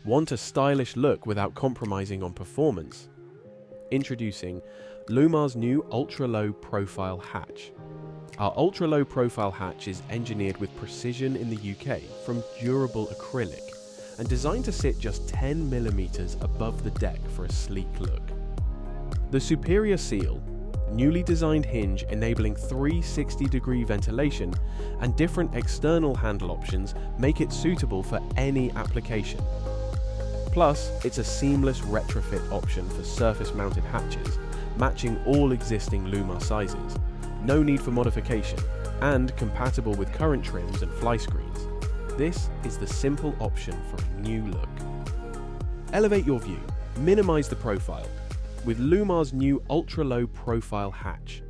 Want a stylish look without compromising on performance? Introducing Lewmar's new ultra-low profile hatch. Our ultra-low profile hatch is engineered with precision in the UK from durable acrylic and designed to sit just 10mm above the deck for a sleek look. The superior seal, newly designed hinge enabling 360-degree ventilation, and different external handle options make it suitable for any application. Plus, it's a seamless retrofit option for surface-mounted hatches, matching all existing Lewmar sizes. No need for modification, and compatible with current trims and fly screens. This is the simple option for a new look. Elevate your view, minimize the profile with Lewmar's new ultra-low profile hatch.